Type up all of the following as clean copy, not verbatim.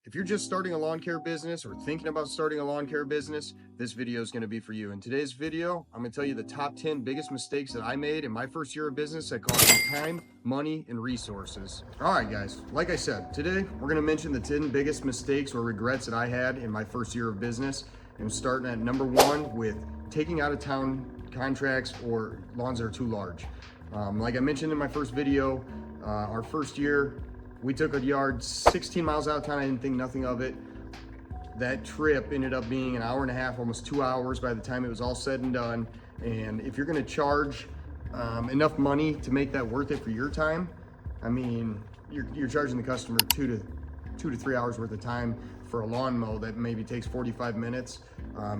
If you're just starting a lawn care business or thinking about starting a lawn care business, this video is going to be for you. In today's video, I'm going to tell you the top 10 biggest mistakes that I made in my first year of business that cost me time, money, and resources. All right, guys, like I said, today we're going to mention the 10 biggest mistakes or regrets that I had in my first year of business. And starting at number one with taking out of town contracts or lawns that are too large. Like I mentioned in my first video, our first year, we took a yard 16 miles out of town. I didn't think nothing of it. That trip ended up being an hour and a half, almost 2 hours by the time it was all said and done. And if you're gonna charge enough money to make that worth it for your time, I mean, you're charging the customer two to 3 hours worth of time for a lawn mow that maybe takes 45 minutes.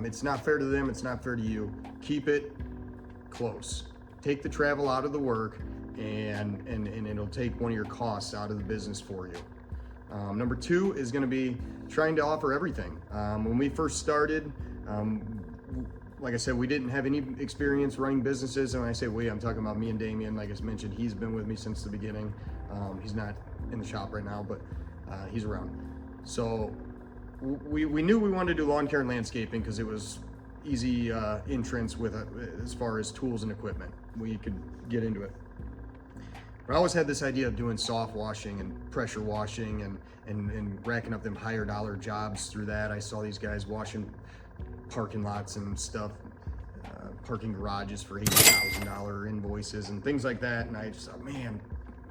It's not fair to them, it's not fair to you. Keep it close. Take the travel out of the work, and it'll take one of your costs out of the business for you. Number two is going to be trying to offer everything. When we first started, like I said, we didn't have any experience running businesses. And when I say we, I'm talking about me and Damien. Like I mentioned, he's been with me since the beginning. He's not in the shop right now, but he's around. So we knew we wanted to do lawn care and landscaping because it was easy entrance with as far as tools and equipment. We could get into it. But I always had this idea of doing soft washing and pressure washing and racking up them higher dollar jobs through that. I saw these guys washing parking lots and stuff, parking garages for $80,000 invoices and things like that. And I just thought, man,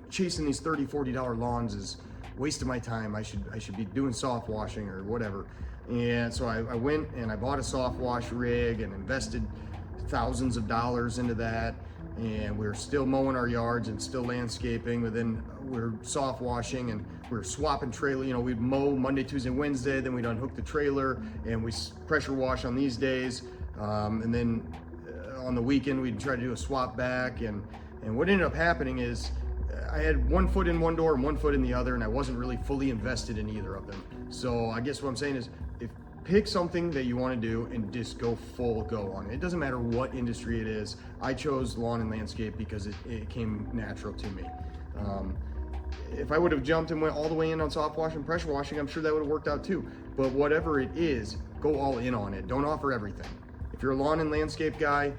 chasing these $30, $40 lawns is a waste of my time. I should be doing soft washing or whatever. And so I went and I bought a soft wash rig and invested thousands of dollars into that. And we were still mowing our yards and still landscaping, but then we were soft washing and we were swapping trailer. You know, we'd mow Monday, Tuesday, Wednesday, then we'd unhook the trailer and we pressure wash on these days. And then on the weekend, we'd try to do a swap back. And what ended up happening is I had 1 foot in one door and 1 foot in the other, and I wasn't really fully invested in either of them. So I guess what I'm saying is, pick something that you want to do and just go full go on it. It doesn't matter what industry it is. I chose lawn and landscape because it came natural to me. If I would have jumped and went all the way in on soft wash and pressure washing, I'm sure that would have worked out too. But whatever it is, go all in on it. Don't offer everything. If you're a lawn and landscape guy,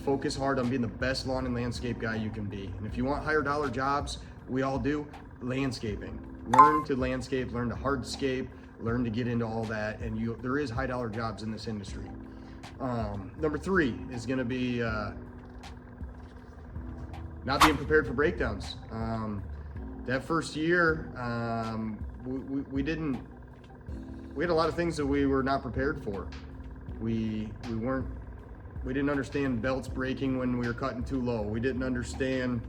focus hard on being the best lawn and landscape guy you can be. And if you want higher dollar jobs, we all do, landscaping. Learn to landscape, learn to hardscape, learn to get into all that, and there is high dollar jobs in this industry. Number three is going to be not being prepared for breakdowns. That first year, we had a lot of things that we were not prepared for. We didn't understand belts breaking when we were cutting too low. We didn't understand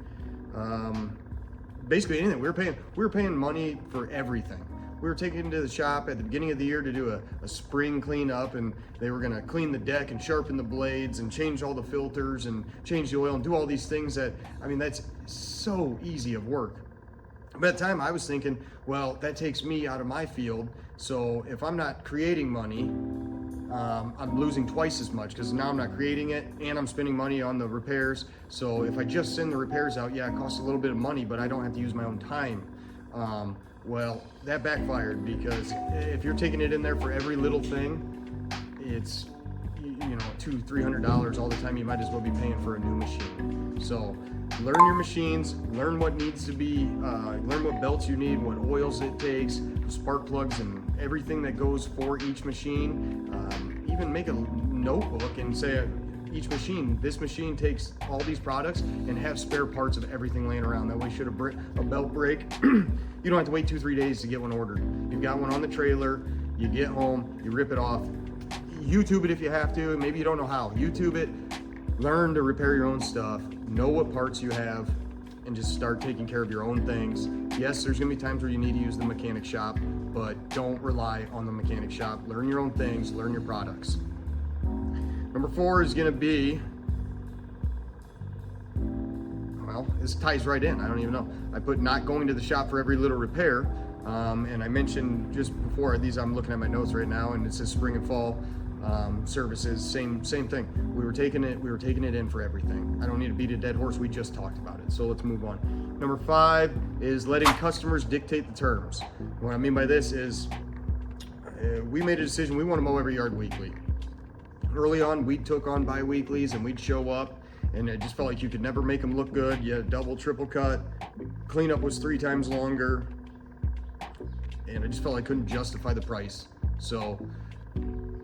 basically anything. We were paying money for everything. We were taken to the shop at the beginning of the year to do a spring cleanup, and they were gonna clean the deck and sharpen the blades and change all the filters and change the oil and do all these things that, I mean, that's so easy of work. But at the time I was thinking, well, that takes me out of my field. So if I'm not creating money, I'm losing twice as much because now I'm not creating it and I'm spending money on the repairs. So if I just send the repairs out, yeah, it costs a little bit of money, but I don't have to use my own time. Well, that backfired because if you're taking it in there for every little thing, it's, you know, $200-300 all the time. You might as well be paying for a new machine. So learn your machines, learn what needs to be, learn what belts you need, what oils it takes, spark plugs and everything that goes for each machine. Even make a notebook and say, each machine, this machine takes all these products, and have spare parts of everything laying around. That way, should a belt break, you don't have to wait 2-3 days to get one ordered. You've got one on the trailer, you get home, you rip it off. YouTube it if you have to, maybe you don't know how. YouTube it, learn to repair your own stuff, know what parts you have, and just start taking care of your own things. Yes, there's gonna be times where you need to use the mechanic shop, but don't rely on the mechanic shop. Learn your own things, learn your products. Number four is gonna be, well, this ties right in, I don't even know. I put not going to the shop for every little repair. And I mentioned just before these, I'm looking at my notes right now, and it says spring and fall services, same thing. We were taking it in for everything. I don't need to beat a dead horse, we just talked about it. So let's move on. Number 5 is letting customers dictate the terms. What I mean by this is we made a decision. We want to mow every yard weekly. Early on, we took on bi-weeklies and we'd show up, and it just felt like you could never make them look good. You had a double, triple cut. Cleanup was 3 times longer, and I just felt like I couldn't justify the price. So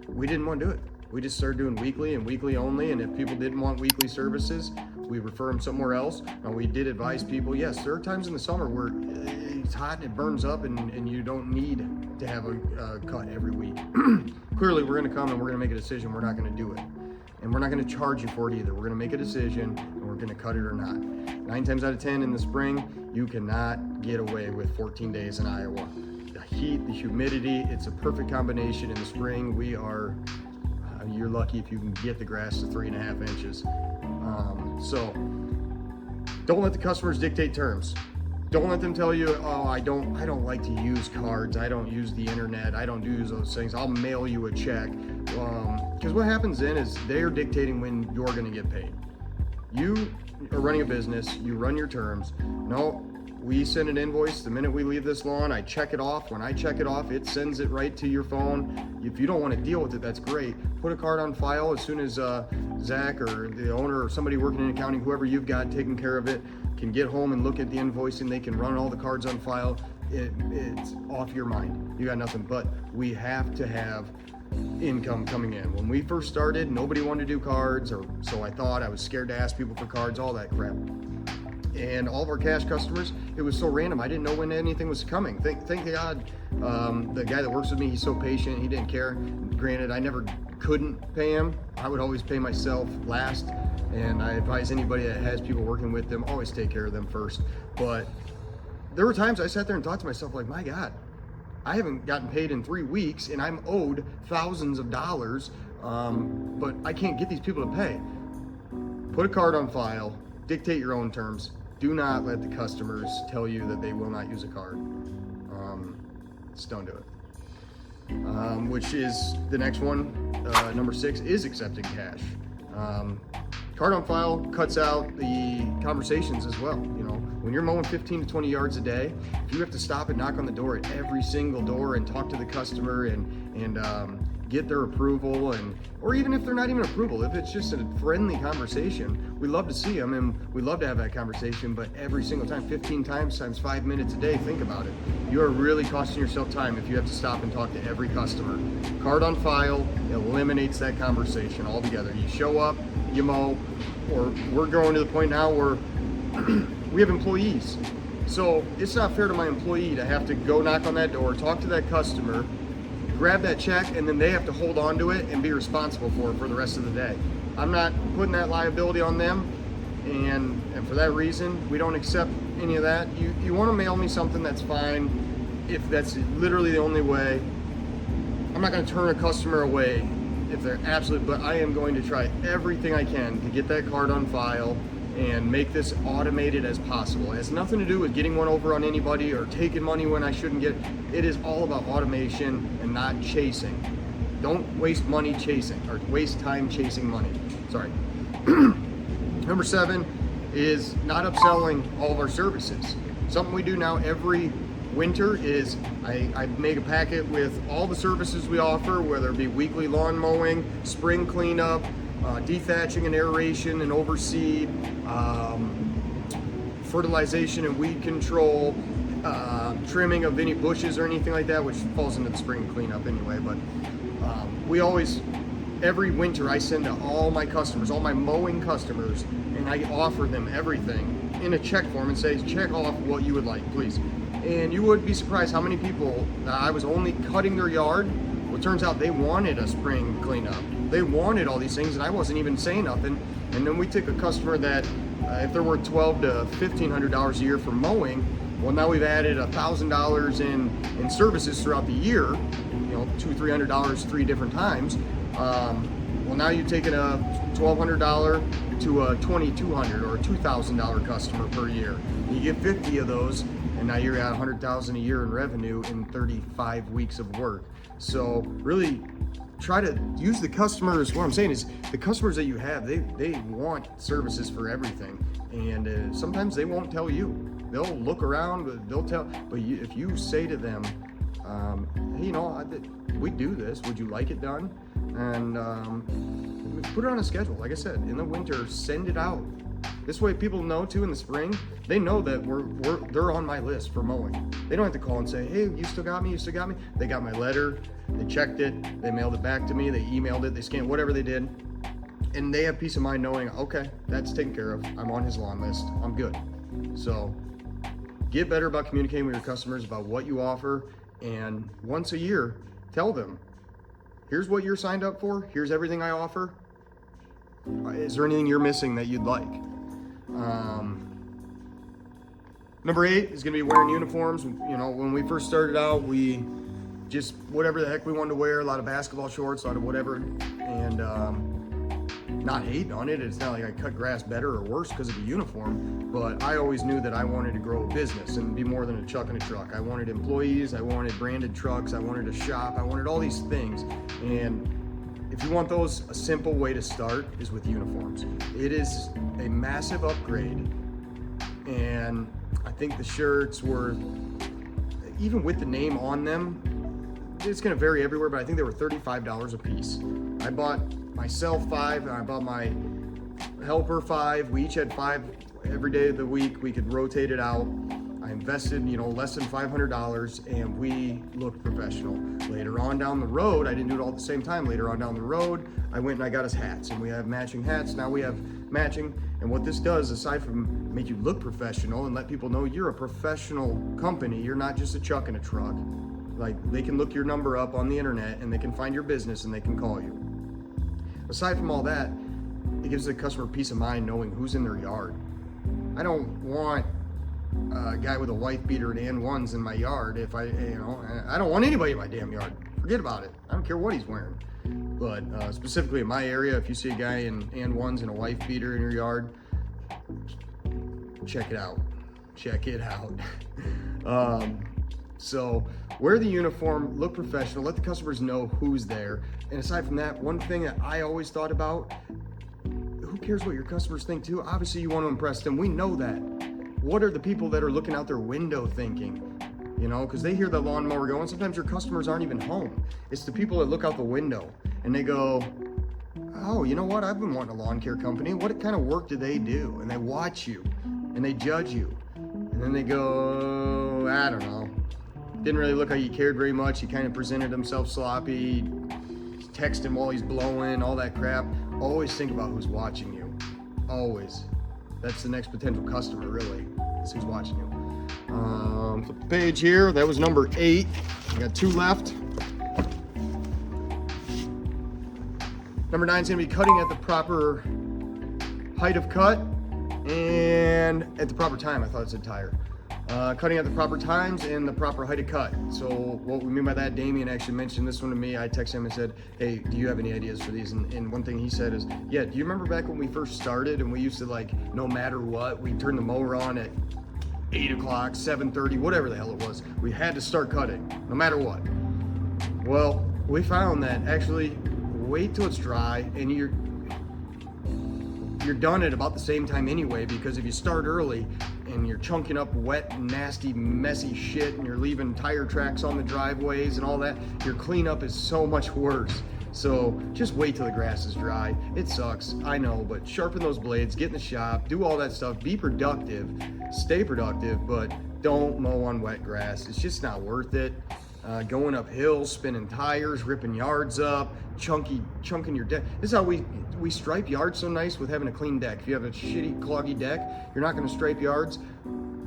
we didn't want to do it. We just started doing weekly and weekly only, and if people didn't want weekly services, we refer them somewhere else. And we did advise people, yes, there are times in the summer where it's hot and it burns up and you don't need to have a cut every week. Clearly, we're gonna come and we're gonna make a decision. We're not gonna do it. And we're not gonna charge you for it either. We're gonna make a decision and we're gonna cut it or not. 9 times out of 10 in the spring, you cannot get away with 14 days in Iowa. The heat, the humidity, it's a perfect combination. In the spring, you're lucky if you can get the grass to 3.5 inches. So don't let the customers dictate terms. Don't let them tell you, oh, I don't like to use cards. I don't use the internet. I don't do those things. I'll mail you a check. Because what happens then is they're dictating when you're going to get paid. You are running a business. You run your terms. No, we send an invoice the minute we leave this lawn. I check it off. When I check it off, it sends it right to your phone. If you don't want to deal with it, that's great. Put a card on file as soon as Zach or the owner or somebody working in accounting, whoever you've got taking care of it, can get home and look at the invoicing. They can run all the cards on file. It's off your mind. You got nothing. But we have to have income coming in. When we first started, nobody wanted to do cards, or so I thought. I was scared to ask people for cards, all that crap. And all of our cash customers, it was so random. I didn't know when anything was coming. Thank God, the guy that works with me, he's so patient. He didn't care. Granted, I never couldn't pay him. I would always pay myself last. And I advise anybody that has people working with them, always take care of them first. But there were times I sat there and thought to myself, like, my God, I haven't gotten paid in 3 weeks and I'm owed thousands of dollars, but I can't get these people to pay. Put a card on file, dictate your own terms. Do not let the customers tell you that they will not use a card. Just don't do it. Which is the next one. Number 6 is accepting cash. Card on file cuts out the conversations as well. You know, when you're mowing 15 to 20 yards a day, if you have to stop and knock on the door at every single door and talk to the customer and get their approval, or even if they're not even approval, if it's just a friendly conversation, we love to see them and we love to have that conversation. But every single time, 15 times 5 minutes a day, think about it. You are really costing yourself time if you have to stop and talk to every customer. Card on file eliminates that conversation altogether. You show up, you mow, or we're growing to the point now where we have employees. So it's not fair to my employee to have to go knock on that door, talk to that customer, grab that check, and then they have to hold on to it and be responsible for it for the rest of the day. I'm not putting that liability on them, and for that reason, we don't accept any of that. You want to mail me something, that's fine. If that's literally the only way, I'm not going to turn a customer away if they're absolute, but I am going to try everything I can to get that card on file and make this automated as possible. It has nothing to do with getting one over on anybody or taking money when I shouldn't get. It is all about automation and not chasing. Don't waste money chasing, or waste time chasing money. Sorry. Number 7 is not upselling all of our services. Something we do now every winter is I make a packet with all the services we offer, whether it be weekly lawn mowing, spring cleanup, dethatching and aeration and overseed, fertilization and weed control, trimming of any bushes or anything like that, which falls into the spring cleanup anyway. But we always, every winter, I send to all my customers, all my mowing customers, and I offer them everything in a check form and say, check off what you would like, please. And you would be surprised how many people I was only cutting their yard. Well, it turns out they wanted a spring cleanup. They wanted all these things, and I wasn't even saying nothing. And then we took a customer that, if they're worth $1,200 to $1,500 a year for mowing, well, now we've added $1,000 in services throughout the year. You know, $200, $300 3 different times. Well, now you've taken a $1,200 to a $2,200 or a $2,000 customer per year. You get 50 of those, and now you're at $100,000 a year in revenue in 35 weeks of work. So really try to use the customers. What I'm saying is the customers that you have, they want services for everything, and sometimes they won't tell you. They'll look around, but they'll tell. But if you say to them, hey, you know, we do this. Would you like it done? And put it on a schedule. Like I said, in the winter, send it out. This way people know too in the spring, they know that they're on my list for mowing. They don't have to call and say, hey, you still got me, you still got me? They got my letter, they checked it, they mailed it back to me, they emailed it, they scanned, whatever they did. And they have peace of mind knowing, okay, that's taken care of. I'm on his lawn list, I'm good. So get better about communicating with your customers about what you offer. And once a year, tell them, here's what you're signed up for, here's everything I offer. Is there anything you're missing that you'd like? Number 8 is gonna be wearing uniforms. You know, when we first started out, we just, whatever the heck we wanted to wear, a lot of basketball shorts, a lot of whatever, and not hating on it. It's not like I cut grass better or worse because of a uniform, but I always knew that I wanted to grow a business and be more than a chuck in a truck. I wanted employees, I wanted branded trucks, I wanted a shop, I wanted all these things. And if you want those, a simple way to start is with uniforms. It is a massive upgrade, and I think the shirts were, even with the name on them, it's gonna vary everywhere, but I think they were $35 a piece. I bought myself 5, and I bought my helper 5. We each had 5 every day of the week. We could rotate it out. I invested, less than $500, and we looked professional. Later on down the road, I didn't do it all at the same time. Later on down the road, I went and I got us hats, and we have matching hats. Now we have matching, and what this does, aside from make you look professional and let people know you're a professional company, you're not just a chuck in a truck. Like, they can look your number up on the internet, and they can find your business, and they can call you. Aside from all that, it gives the customer peace of mind knowing who's in their yard. I don't want a guy with a wife beater and and-ones in my yard. If I don't want anybody in my damn yard. Forget about it. I don't care what he's wearing. But specifically in my area, if you see a guy in and-ones and a wife beater in your yard, check it out. Check it out. So wear the uniform, look professional, let the customers know who's there. And aside from that, one thing that I always thought about, who cares what your customers think too? Obviously you want to impress them. We know that. What are the people that are looking out their window thinking? Because they hear the lawnmower going. Sometimes your customers aren't even home. It's the people that look out the window and they go, oh, you know what? I've been wanting a lawn care company. What kind of work do they do? And they watch you and they judge you. And then they go, I don't know. Didn't really look like he cared very much. He kind of presented himself sloppy, text him while he's blowing, all that crap. Always think about who's watching you. Always. That's the next potential customer, really, is who's watching you. Flip the page here. That was number 8. We got 2 left. Number 9 is going to be cutting at the proper height of cut and at the proper time. I thought it said tire. Cutting at the proper times and the proper height of cut. So what we mean by that, Damien actually mentioned this one to me. I texted him and said, hey, do you have any ideas for these? And one thing he said is, yeah, do you remember back when we first started and we used to, like, no matter what, we'd turn the mower on at 8 o'clock, 7:30, whatever the hell it was. We had to start cutting, no matter what. Well, we found that actually wait till it's dry and you're done at about the same time anyway, because if you start early and you're chunking up wet, nasty, messy shit and you're leaving tire tracks on the driveways and all that, your cleanup is so much worse. So just wait till the grass is dry. It sucks, I know, but sharpen those blades, get in the shop, do all that stuff, be productive, stay productive, but don't mow on wet grass. It's just not worth it. Going up hills, spinning tires, ripping yards up, chunking your deck. This is how we stripe yards so nice with having a clean deck. If you have a shitty, cloggy deck, you're not gonna stripe yards.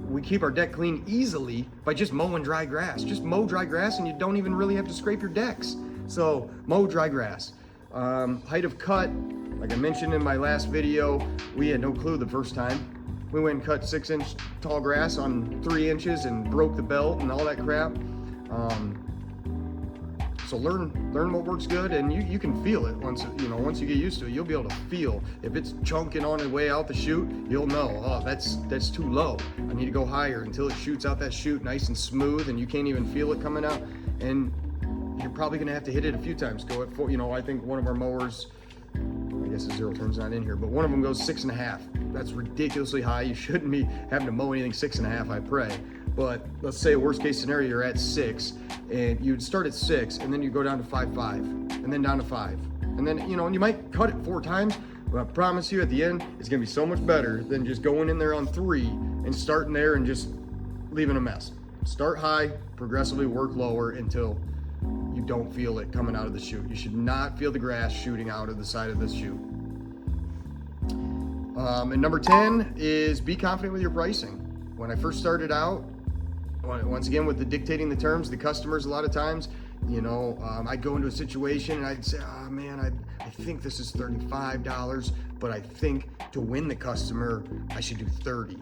We keep our deck clean easily by just mowing dry grass. Just mow dry grass and you don't even really have to scrape your decks. So mow dry grass. Height of cut, like I mentioned in my last video, we had no clue the first time. We went and cut 6-inch tall grass on 3 inches and broke the belt and all that crap. So learn what works good, and you can feel it once you get used to it. You'll be able to feel if it's chunking on the way out the chute. You'll know, oh, that's too low. I need to go higher until it shoots out that chute nice and smooth, and you can't even feel it coming out. And you're probably gonna have to hit it a few times. Go at 4. I think one of our mowers, I guess the zero turn's not in here, but one of them goes 6.5. that's ridiculously high. You shouldn't be having to mow anything 6.5, I pray. But let's say worst case scenario, you're at 6 and you'd start at 6 and then you go down to 5.5 and then down to 5. And then, you know, and you might cut it 4 times, but I promise you at the end, it's gonna be so much better than just going in there on 3 and starting there and just leaving a mess. Start high, progressively work lower until you don't feel it coming out of the chute. You should not feel the grass shooting out of the side of the chute. And number 10 is be confident with your pricing. When I first started out, once again, with the dictating the terms, the customers, a lot of times, you know, I'd go into a situation and I'd say, oh man, I think this is $35, but I think to win the customer, I should do 30.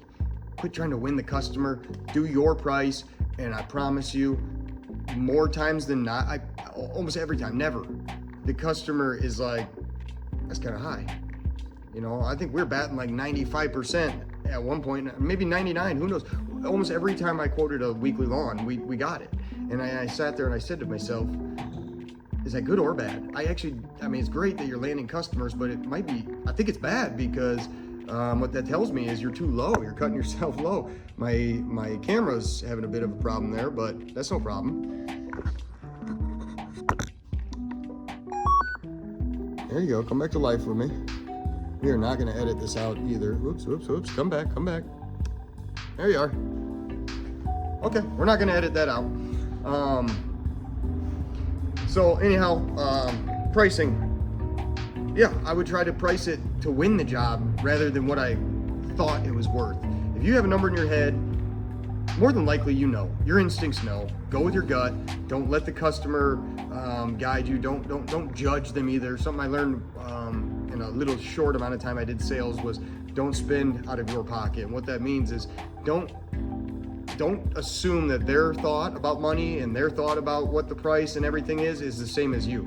Quit trying to win the customer, do your price, and I promise you, more times than not, almost every time, never, the customer is like, that's kind of high. You know, I think we're batting like 95% at one point, maybe 99, who knows? Almost every time I quoted a weekly lawn, we got it. And I sat there and I said to myself, is that good or bad? I mean, it's great that you're landing customers, but it might be, I think it's bad because what that tells me is you're too low. You're cutting yourself low. My camera's having a bit of a problem there, but that's no problem. There you go, come back to life with me. We are not gonna edit this out either. Oops, come back. There you are. Okay, we're not gonna edit that out. So anyhow, pricing. Yeah, I would try to price it to win the job rather than what I thought it was worth. If you have a number in your head, more than likely you know. Your instincts know. Go with your gut. Don't let the customer guide you. Don't judge them either. Something I learned in a little short amount of time I did sales was don't spend out of your pocket. And what that means is don't assume that their thought about money and their thought about what the price and everything is the same as you.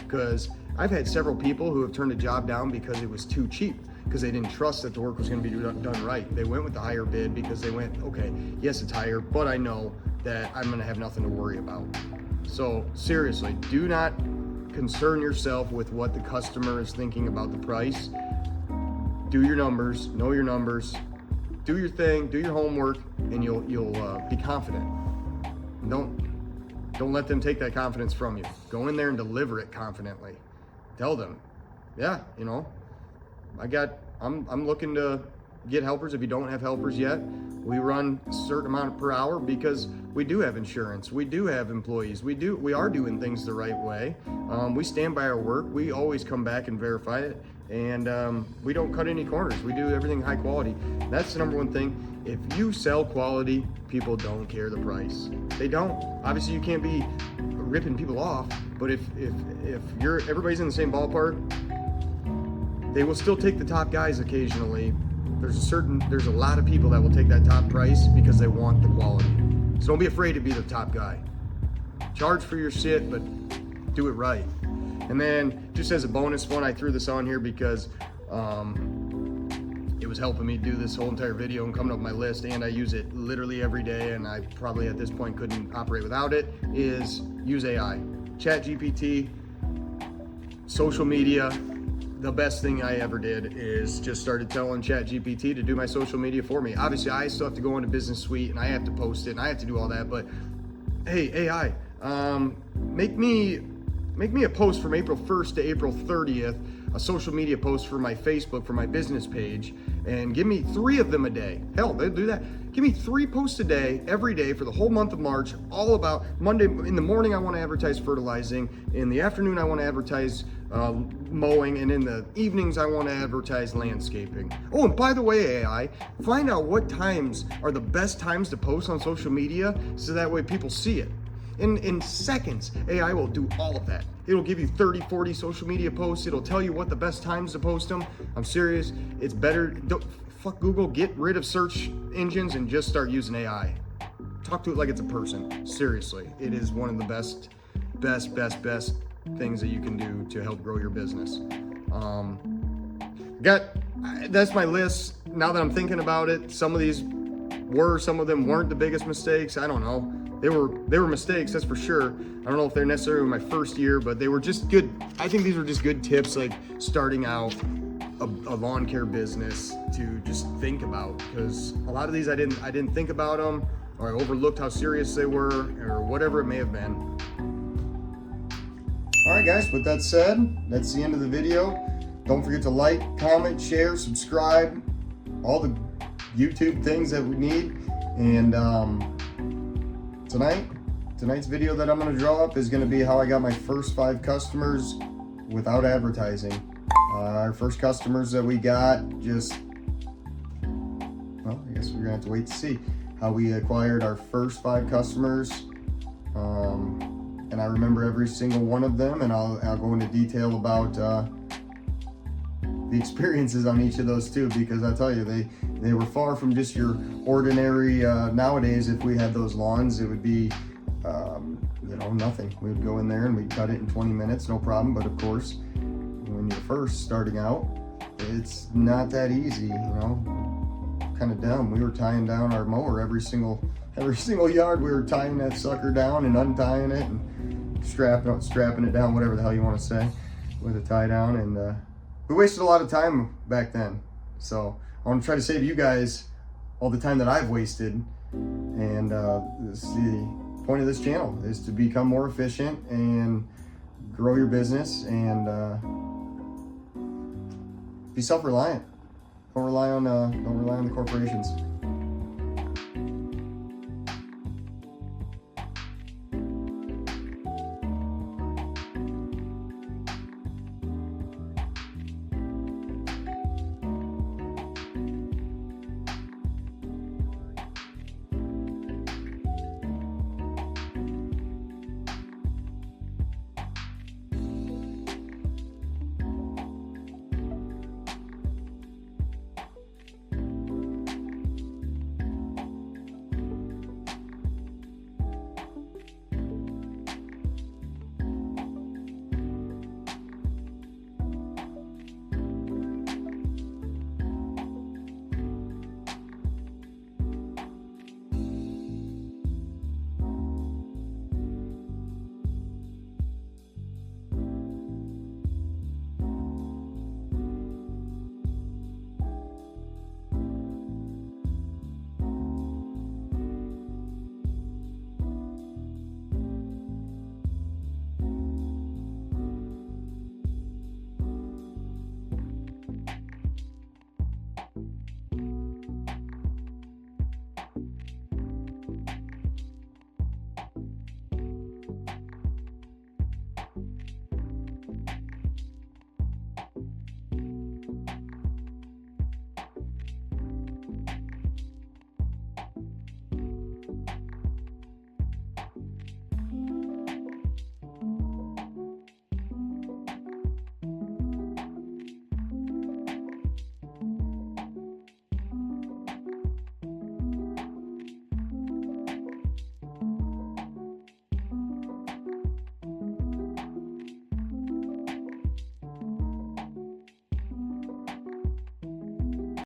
Because I've had several people who have turned a job down because it was too cheap, because they didn't trust that the work was going to be done right. They went with the higher bid because they went, okay, yes, it's higher, but I know that I'm going to have nothing to worry about. So seriously, do not concern yourself with what the customer is thinking about the price. Do your numbers, know your numbers, do your thing, do your homework, and you'll be confident. Don't let them take that confidence from you. Go in there and deliver it confidently. Tell them, yeah, you know, I'm looking to get helpers. If you don't have helpers yet, we run a certain amount per hour because we do have insurance. We do have employees. We are doing things the right way. We stand by our work. We always come back and verify it. And we don't cut any corners. We do everything high quality. That's the number one thing. If you sell quality, people don't care the price. They don't. Obviously, you can't be ripping people off, but if everybody's in the same ballpark, they will still take the top guys occasionally. There's a lot of people that will take that top price because they want the quality. So don't be afraid to be the top guy. Charge for your shit, but do it right. And then just as a bonus one, I threw this on here because it was helping me do this whole entire video and coming up with my list, and I use it literally every day, and I probably at this point couldn't operate without it, is use AI. ChatGPT, social media. The best thing I ever did is just started telling ChatGPT to do my social media for me. Obviously, I still have to go into Business Suite and I have to post it and I have to do all that, but hey, AI, make me a post from April 1st to April 30th, a social media post for my Facebook, for my business page, and give me 3 of them a day. Hell, they'll do that. Give me 3 posts a day, every day for the whole month of March, all about Monday. In the morning, I want to advertise fertilizing. In the afternoon, I want to advertise mowing. And in the evenings, I want to advertise landscaping. Oh, and by the way, AI, find out what times are the best times to post on social media so that way people see it. In seconds, AI will do all of that. It'll give you 30, 40 social media posts. It'll tell you what the best times to post them. I'm serious. It's better. Fuck Google. Get rid of search engines and just start using AI. Talk to it like it's a person. Seriously. It is one of the best things that you can do to help grow your business. That's my list. Now that I'm thinking about it, some of them weren't the biggest mistakes. I don't know. They were mistakes, that's for sure. I don't know if they're necessarily my first year, but they were just good. I think these were just good tips, like starting out. a lawn care business to just think about, because a lot of these I didn't think about them, or I overlooked how serious they were, or whatever it may have been. All right, guys, with that said, that's the end of the video. Don't forget to like, comment, share, subscribe, all the YouTube things that we need. And tonight's video that I'm going to draw up is going to be how I got my first 5 customers without advertising. Our first customers that we got just, well, I guess we're going to have to wait to see how we acquired our first 5 customers. And I remember every single one of them, and I'll go into detail about the experiences on each of those too, because I tell you, they were far from just your ordinary. Nowadays, if we had those lawns, it would be nothing. We would go in there and we'd cut it in 20 minutes, no problem. But of course, when you're first starting out, it's not that easy, kind of dumb. We were tying down our mower every single yard. We were tying that sucker down and untying it and strapping it down, whatever the hell you want to say, with a tie down. And we wasted a lot of time back then. So I want to try to save you guys all the time that I've wasted. And the point of this channel is to become more efficient and grow your business and be self-reliant. Don't rely on the corporations.